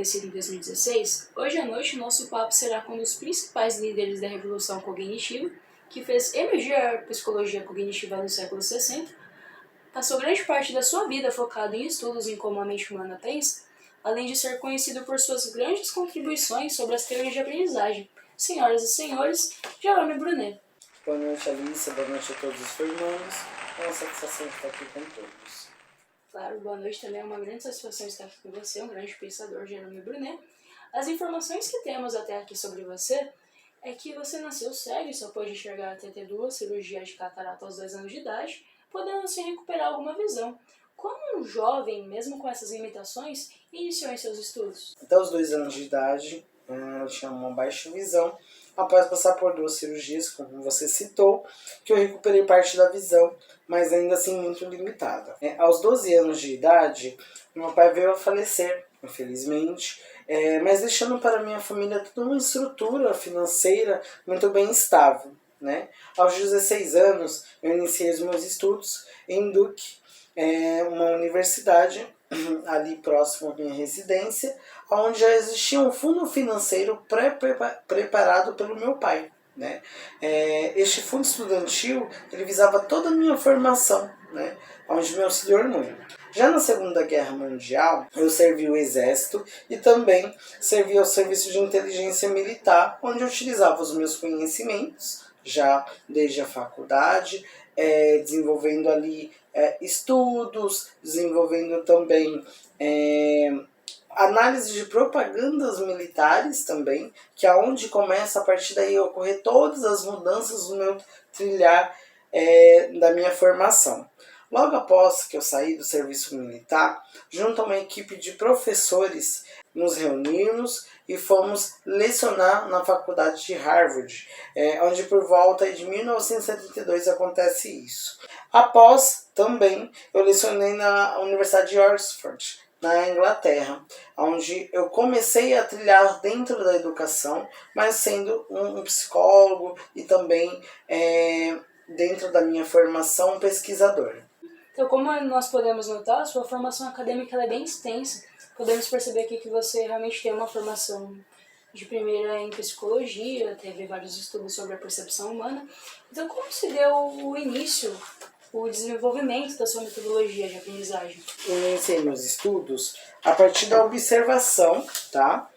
estabelecido em 2016, hoje à noite nosso papo será com um dos principais líderes da revolução cognitiva, que fez emergir a psicologia cognitiva no século 60, passou grande parte da sua vida focado em estudos em como a mente humana pensa, além de ser conhecido por suas grandes contribuições sobre as teorias de aprendizagem. Senhoras e senhores, Jerome Brunet. Boa noite, Alice. Boa noite a todos os formandos. É uma satisfação estar aqui com todos. Claro, boa noite também. É uma grande satisfação estar aqui com você, um grande pensador, Jerome Brunet. As informações que temos até aqui sobre você é que você nasceu cego e só pôde enxergar até ter 2 cirurgias de catarata aos 2 anos de idade, podendo assim recuperar alguma visão. Como um jovem, mesmo com essas limitações, iniciou em seus estudos? Até os 2 anos de idade, eu tinha uma baixa visão. Após passar por 2 cirurgias, como você citou, que eu recuperei parte da visão, mas ainda assim muito limitada. Aos 12 anos de idade, meu pai veio a falecer, infelizmente, mas deixando para minha família toda uma estrutura financeira muito bem estável. Né? Aos 16 anos, eu iniciei os meus estudos em Duke, uma universidade ali próximo à minha residência, onde já existia um fundo financeiro preparado pelo meu pai. Né? Este fundo estudantil ele visava toda a minha formação, né? Onde me auxiliou muito. Já na Segunda Guerra Mundial, eu servi o Exército e também servi ao Serviço de Inteligência Militar, onde eu utilizava os meus conhecimentos, já desde a faculdade, desenvolvendo ali estudos, desenvolvendo também análise de propagandas militares também, que é onde começa a partir daí a ocorrer todas as mudanças do meu trilhar da minha formação. Logo após que eu saí do serviço militar, junto a uma equipe de professores, nos reunimos e fomos lecionar na faculdade de Harvard, onde por volta de 1972 acontece isso. Após, também, eu lecionei na Universidade de Oxford, na Inglaterra, onde eu comecei a trilhar dentro da educação, mas sendo um psicólogo e também dentro da minha formação pesquisador. Então, como nós podemos notar, a sua formação acadêmica é bem extensa. Podemos perceber aqui que você realmente tem uma formação de primeira em psicologia, teve vários estudos sobre a percepção humana. Então, como se deu o início, o desenvolvimento da sua metodologia de aprendizagem? Eu iniciei meus estudos a partir da observação, tá?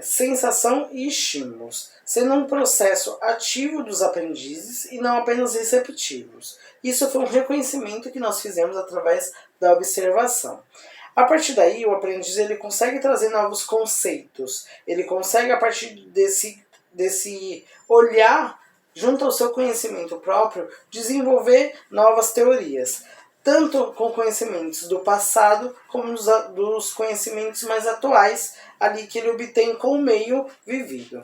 Sensação e estímulos, sendo um processo ativo dos aprendizes e não apenas receptivos. Isso foi um reconhecimento que nós fizemos através da observação. A partir daí, o aprendiz ele consegue trazer novos conceitos, ele consegue, a partir desse olhar junto ao seu conhecimento próprio, desenvolver novas teorias, tanto com conhecimentos do passado, como dos conhecimentos mais atuais, ali que ele obtém com o meio vivido.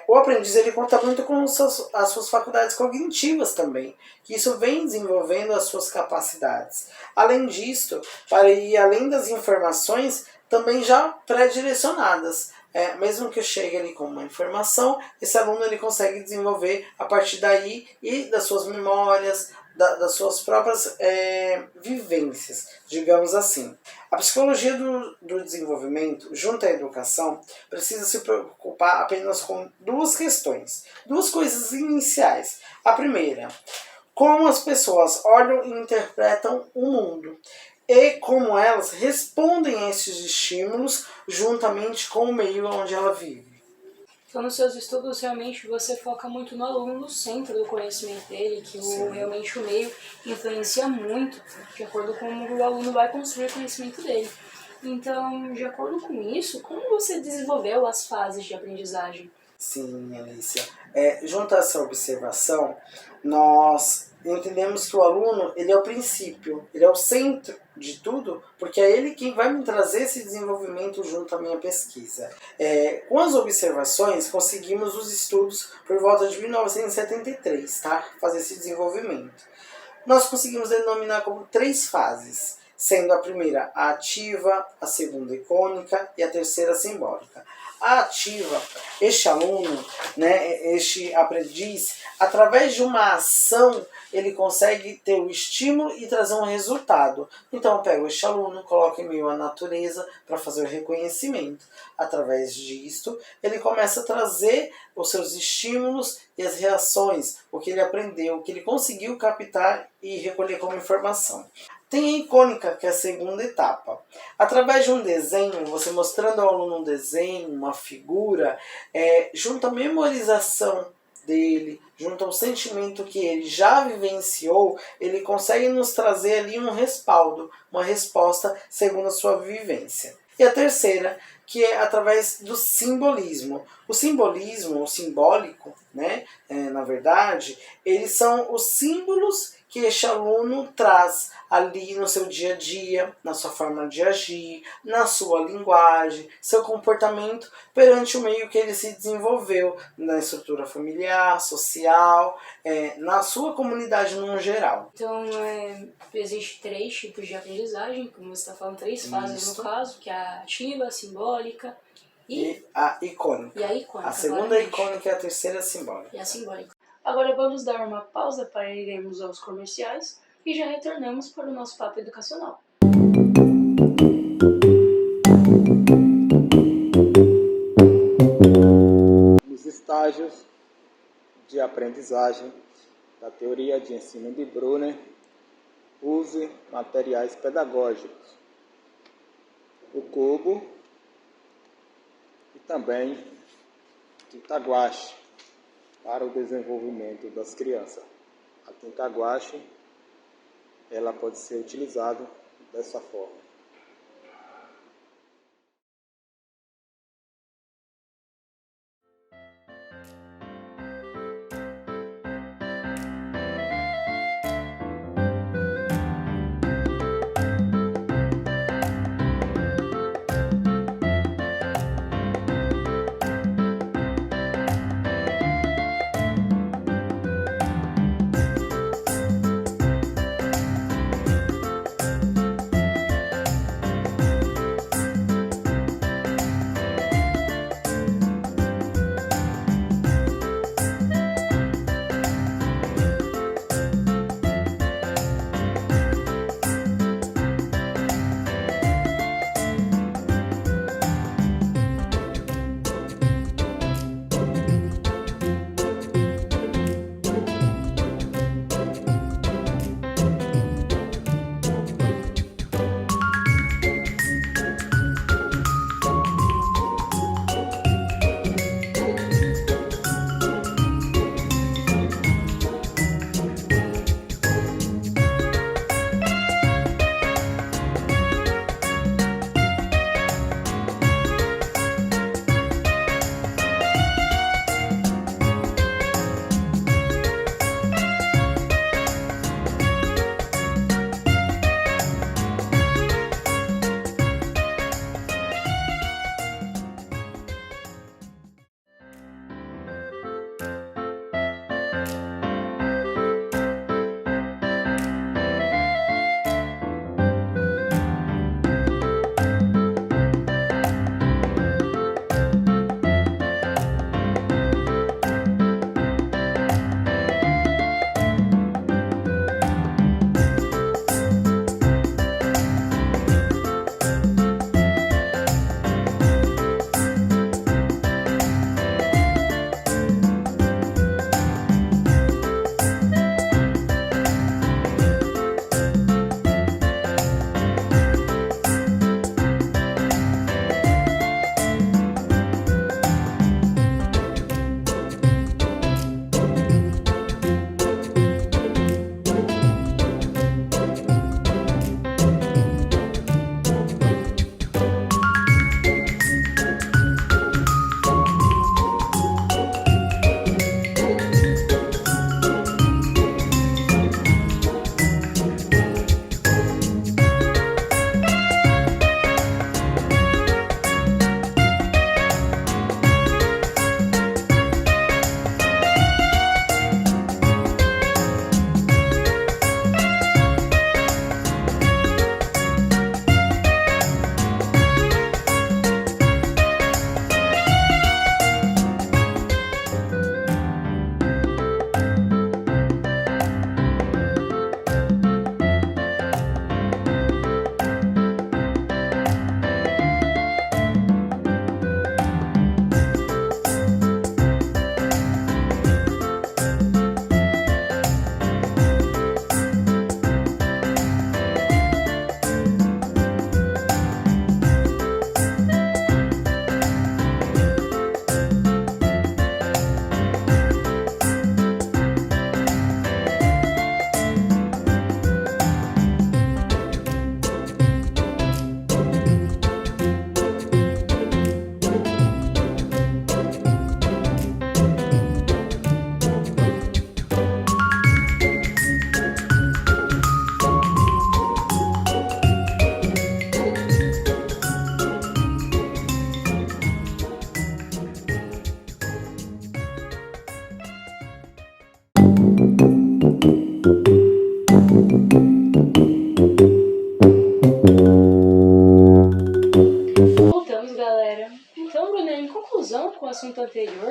O aprendiz ele conta muito com as suas faculdades cognitivas também, que isso vem desenvolvendo as suas capacidades. Além disso, para ir além das informações, também já pré-direcionadas. Mesmo que eu chegue ali com uma informação, esse aluno ele consegue desenvolver a partir daí e das suas memórias, das suas próprias vivências, digamos assim. A psicologia do desenvolvimento, junto à educação, precisa se preocupar apenas com 2 questões, 2 coisas iniciais. A primeira, como as pessoas olham e interpretam o mundo, e como elas respondem a esses estímulos juntamente com o meio onde ela vive. Então, nos seus estudos, realmente, você foca muito no aluno, no centro do conhecimento dele, que realmente o meio influencia muito, de acordo com como o aluno vai construir o conhecimento dele. Então, de acordo com isso, como você desenvolveu as fases de aprendizagem? Sim, Alicia. Junto a essa observação, nós entendemos que o aluno ele é o princípio, ele é o centro de tudo, porque é ele quem vai me trazer esse desenvolvimento junto à minha pesquisa. Com as observações, conseguimos os estudos por volta de 1973, tá? Fazer esse desenvolvimento. Nós conseguimos denominar como 3 fases, sendo a primeira a ativa, a segunda icônica e a terceira simbólica. A ativa, este aluno, né, este aprendiz, através de uma ação, ele consegue ter o estímulo e trazer um resultado. Então eu pego este aluno, coloco em meio à natureza para fazer o reconhecimento. Através disto, ele começa a trazer os seus estímulos e as reações, o que ele aprendeu, o que ele conseguiu captar e recolher como informação. Tem a icônica, que é a segunda etapa. Através de um desenho, você mostrando ao aluno um desenho, uma figura, junto à memorização dele, junto ao sentimento que ele já vivenciou, ele consegue nos trazer ali um respaldo, uma resposta segundo a sua vivência. E a terceira, que é através do simbolismo. O simbolismo, o simbólico, né, na verdade, eles são os símbolos que este aluno traz ali no seu dia a dia, na sua forma de agir, na sua linguagem, seu comportamento perante o meio que ele se desenvolveu, na estrutura familiar, social, na sua comunidade no geral. Então, existem 3 tipos de aprendizagem, como você está falando, 3 fases no caso, que é a ativa, a simbólica e a icônica. E a icônica. A segunda icônica e a terceira simbólica. E a simbólica. Agora vamos dar uma pausa para irmos aos comerciais e já retornamos para o nosso papo educacional. Nos estágios de aprendizagem da teoria de ensino de Brunner, use materiais pedagógicos, o cubo e também tinta guache para o desenvolvimento das crianças. A tinta guache, ela pode ser utilizada dessa forma.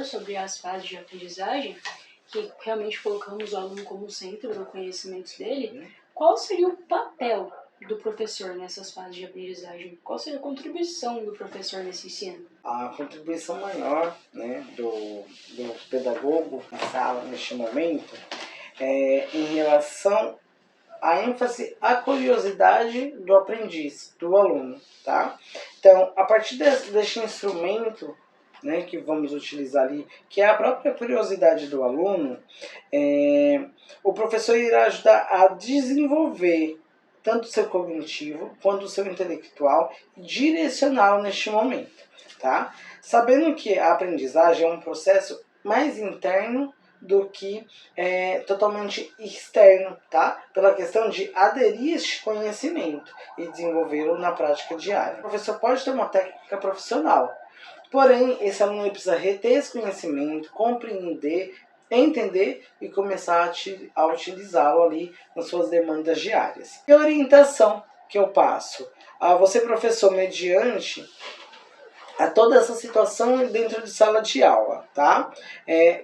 sobre as fases de aprendizagem, que realmente colocamos o aluno como centro do conhecimento dele, qual seria o papel do professor nessas fases de aprendizagem? Qual seria a contribuição do professor nesse ensino? A contribuição maior, né, do pedagogo na sala neste momento é em relação à ênfase, à curiosidade do aprendiz, do aluno, tá? Então, a partir deste instrumento, né, que vamos utilizar ali, que é a própria curiosidade do aluno, o professor irá ajudar a desenvolver tanto o seu cognitivo quanto o seu intelectual e direcioná-lo neste momento, tá? Sabendo que a aprendizagem é um processo mais interno do que totalmente externo, tá? Pela questão de aderir a este conhecimento e desenvolvê-lo na prática diária. O professor pode ter uma técnica profissional, porém esse aluno precisa reter esse conhecimento, compreender, entender e começar a utilizá-lo ali nas suas demandas diárias. E a orientação que eu passo a você, professor, mediante a toda essa situação dentro de sala de aula, tá?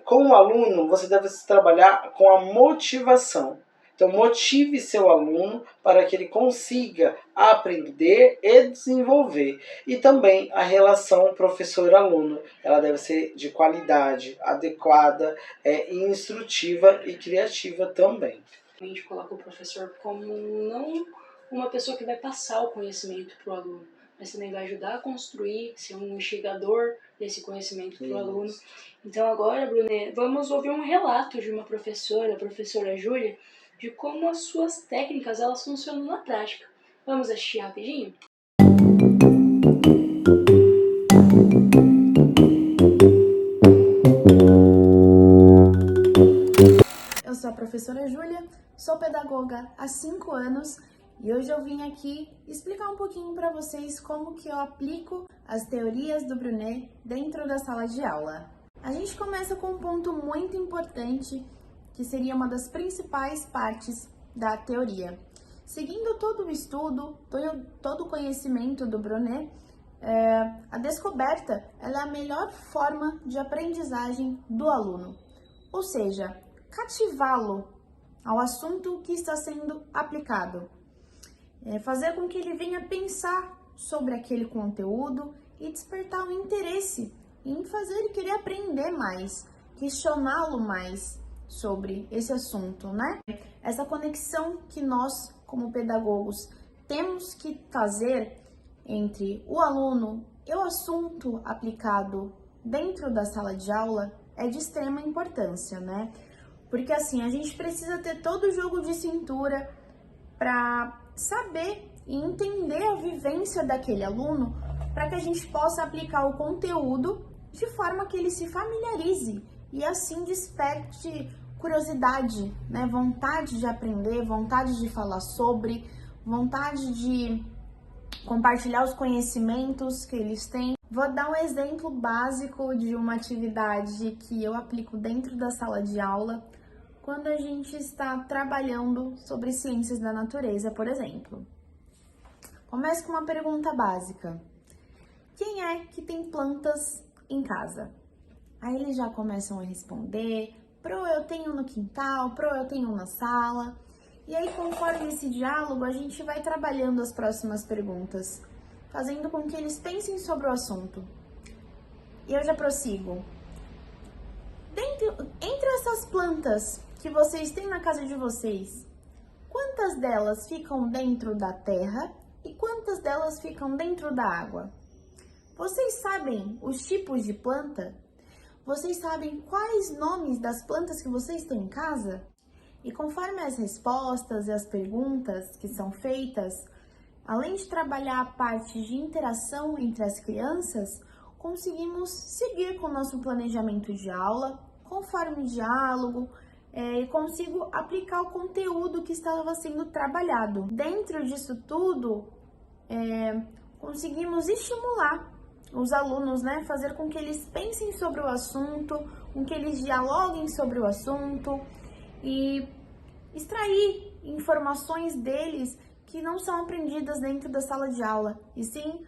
Com o aluno, você deve trabalhar com a motivação. Então, motive seu aluno para que ele consiga aprender e desenvolver. E também a relação professor-aluno. Ela deve ser de qualidade, adequada, instrutiva e criativa também. A gente coloca o professor como não uma pessoa que vai passar o conhecimento para o aluno, mas também vai ajudar a construir, ser um instigador desse conhecimento para o aluno. Então agora, Brunet, vamos ouvir um relato de uma professora, a professora Júlia, de como as suas técnicas elas funcionam na prática. Vamos assistir rapidinho? Eu sou a professora Júlia, sou pedagoga há 5 anos e hoje eu vim aqui explicar um pouquinho para vocês como que eu aplico as teorias do Brunet dentro da sala de aula. A gente começa com um ponto muito importante, que seria uma das principais partes da teoria. Seguindo todo o estudo, todo o conhecimento do Brunet, a descoberta ela é a melhor forma de aprendizagem do aluno, ou seja, cativá-lo ao assunto que está sendo aplicado. Fazer com que ele venha pensar sobre aquele conteúdo e despertar o interesse em fazer ele querer aprender mais, questioná-lo mais sobre esse assunto, né? Essa conexão que nós, como pedagogos, temos que fazer entre o aluno e o assunto aplicado dentro da sala de aula é de extrema importância, né? Porque assim, a gente precisa ter todo o jogo de cintura para saber e entender a vivência daquele aluno, para que a gente possa aplicar o conteúdo de forma que ele se familiarize e assim desperte curiosidade, né? Vontade de aprender, vontade de falar sobre, vontade de compartilhar os conhecimentos que eles têm. Vou dar um exemplo básico de uma atividade que eu aplico dentro da sala de aula, quando a gente está trabalhando sobre ciências da natureza, por exemplo. Começo com uma pergunta básica. Quem é que tem plantas em casa? Aí eles já começam a responder, pro eu tenho no quintal, pro eu tenho na sala. E aí, conforme esse diálogo, a gente vai trabalhando as próximas perguntas, fazendo com que eles pensem sobre o assunto. E eu já prossigo. Entre essas plantas que vocês têm na casa de vocês, quantas delas ficam dentro da terra e quantas delas ficam dentro da água? Vocês sabem os tipos de planta? Vocês sabem quais nomes das plantas que vocês têm em casa? E conforme as respostas e as perguntas que são feitas, além de trabalhar a parte de interação entre as crianças, conseguimos seguir com o nosso planejamento de aula, conforme o diálogo, e consigo aplicar o conteúdo que estava sendo trabalhado. Dentro disso tudo, conseguimos estimular os alunos, né, fazer com que eles pensem sobre o assunto, com que eles dialoguem sobre o assunto e extrair informações deles que não são aprendidas dentro da sala de aula, e sim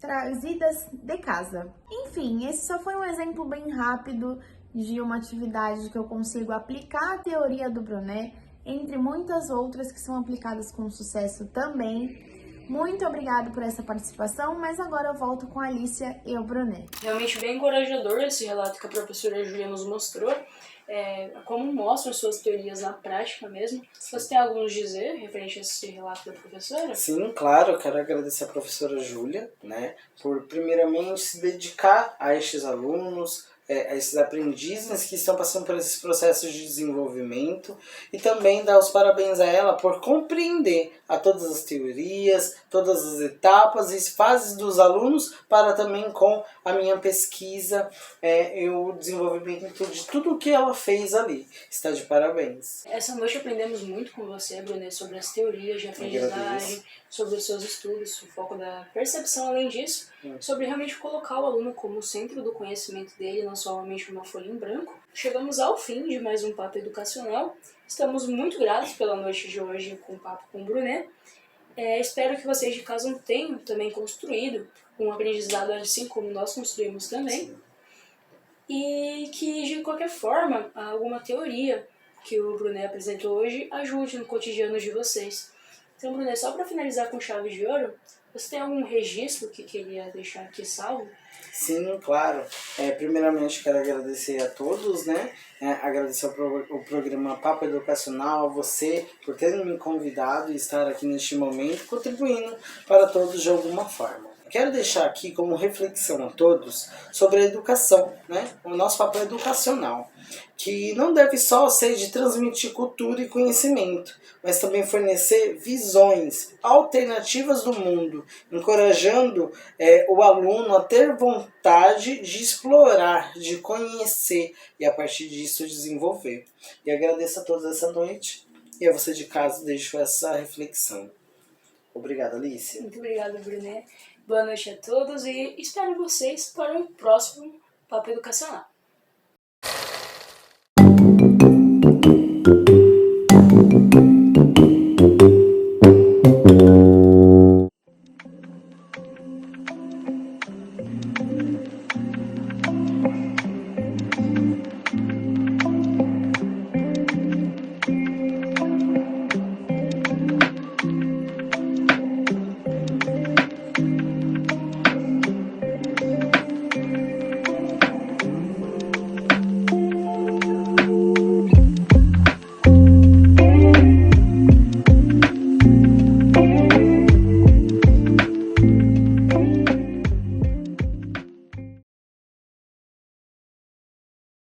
trazidas de casa. Enfim, esse só foi um exemplo bem rápido de uma atividade que eu consigo aplicar a teoria do Brunet, entre muitas outras que são aplicadas com sucesso também. Muito obrigada por essa participação, mas agora eu volto com a Alicia e o Brunet. Realmente bem encorajador esse relato que a professora Júlia nos mostrou, como mostram suas teorias na prática mesmo. Você tem algo a nos dizer referente a esse relato da professora? Sim, claro, eu quero agradecer a professora Júlia, né, por primeiramente se dedicar a estes alunos, a esses aprendizes que estão passando por esses processos de desenvolvimento, e também dar os parabéns a ela por compreender a todas as teorias, todas as etapas e fases dos alunos, para também com a minha pesquisa e o desenvolvimento de tudo o que ela fez ali. Está de parabéns. Essa noite aprendemos muito com você, Brunet, sobre as teorias de aprendizagem, sobre os seus estudos, o foco da percepção, além disso, sobre realmente colocar o aluno como centro do conhecimento dele, não somente uma folha em branco. Chegamos ao fim de mais um Papo Educacional. Estamos muito gratos pela noite de hoje com o Papo com o Brunet. Espero que vocês de casa tenham também construído um aprendizado assim como nós construímos também. Sim. E que, de qualquer forma, alguma teoria que o Brunet apresentou hoje ajude no cotidiano de vocês. Então, Brunet, só para finalizar com chave de ouro, você tem algum registro que queria deixar aqui salvo? Sim, claro. Primeiramente, quero agradecer a todos, né? Agradecer o programa Papo Educacional, a você por ter me convidado e estar aqui neste momento, contribuindo para todos de alguma forma. Quero deixar aqui como reflexão a todos sobre a educação, né? O nosso papel educacional, que não deve só ser de transmitir cultura e conhecimento, mas também fornecer visões alternativas do mundo, encorajando o aluno a ter vontade de explorar, de conhecer e a partir disso desenvolver. E agradeço a todos essa noite e a você de casa deixo essa reflexão. Obrigado, Alice. Muito obrigada, Brunet. Boa noite a todos e espero vocês para o próximo Papo Educacional.